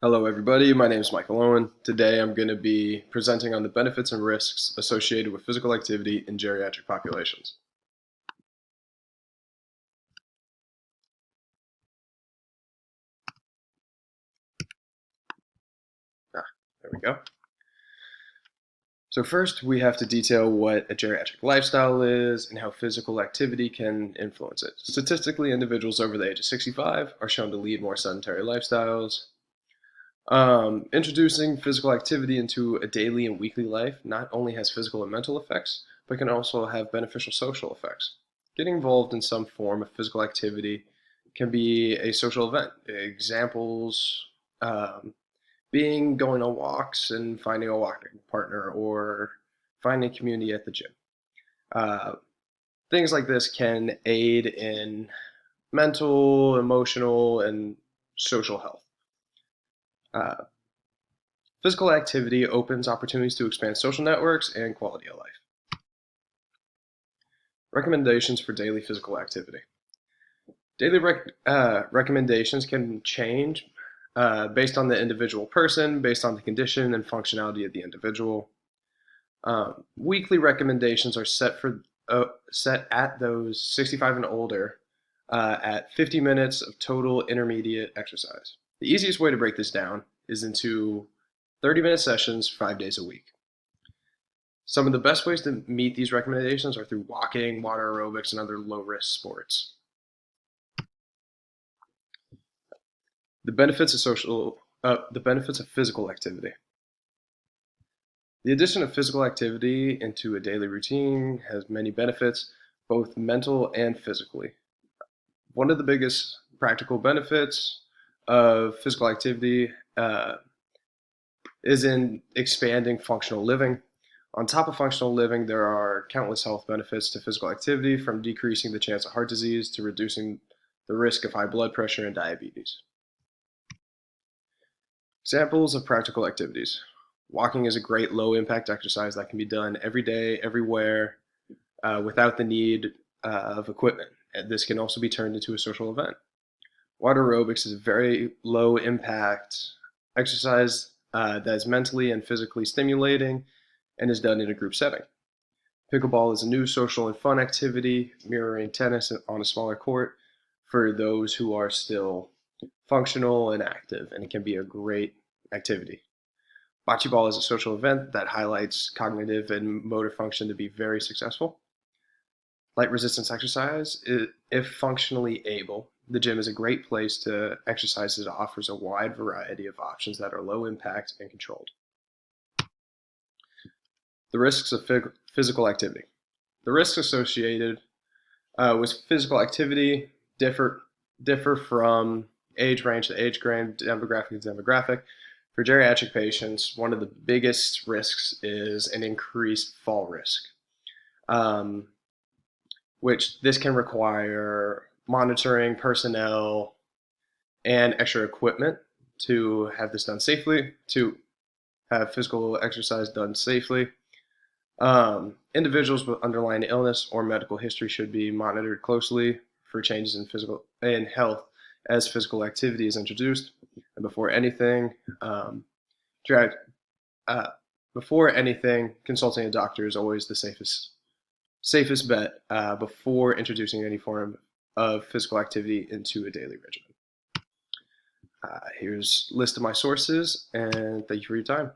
Hello everybody, my name is Michael Owen. Today I'm going to be presenting on the benefits and risks associated with physical activity in geriatric populations. There we go. So first we have to detail what a geriatric lifestyle is and how physical activity can influence it. Statistically, individuals over the age of 65 are shown to lead more sedentary lifestyles. Introducing physical activity into a daily and weekly life not only has physical and mental effects, but can also have beneficial social effects. Getting involved in some form of physical activity can be a social event. Examples being going on walks and finding a walking partner or finding community at the gym. Uh, Things like this can aid in mental, emotional, and social health. Uh, Physical activity opens opportunities to expand social networks and quality of life. Recommendations for daily physical activity. Daily recommendations can change based on the individual person, based on the condition and functionality of the individual. Weekly recommendations are set at those 65 and older at 50 minutes of total intermediate exercise. The easiest way to break this down is into 30-minute sessions 5 days a week. Some of the best ways to meet these recommendations are through walking, water aerobics, and other low-risk sports. The benefits of physical activity. The addition of physical activity into a daily routine has many benefits, both mental and physically. One of the biggest practical benefits of physical activity is in expanding functional living. On top of functional living, there are countless health benefits to physical activity, from decreasing the chance of heart disease to reducing the risk of high blood pressure and diabetes. Examples of practical activities. Walking is a great low impact exercise that can be done every day, everywhere, without the need of equipment. And this can also be turned into a social event. Water aerobics is a very low impact exercise that is mentally and physically stimulating and is done in a group setting. Pickleball is a new social and fun activity, mirroring tennis on a smaller court for those who are still functional and active, and it can be a great activity. Bocce ball is a social event that highlights cognitive and motor function to be very successful. Light resistance exercise, if functionally able, the gym is a great place to exercise as it offers a wide variety of options that are low impact and controlled. The risks of physical activity. The risks associated with physical activity differ from age range to age range, demographic to demographic. For geriatric patients, one of the biggest risks is an increased fall risk, which this can require monitoring personnel and extra equipment to have this done safely, to have physical exercise done safely. Individuals with underlying illness or medical history should be monitored closely for changes in physical and health as physical activity is introduced. And before anything, consulting a doctor is always the safest bet before introducing any form of physical activity into a daily regimen. Here's a list of my sources, and thank you for your time.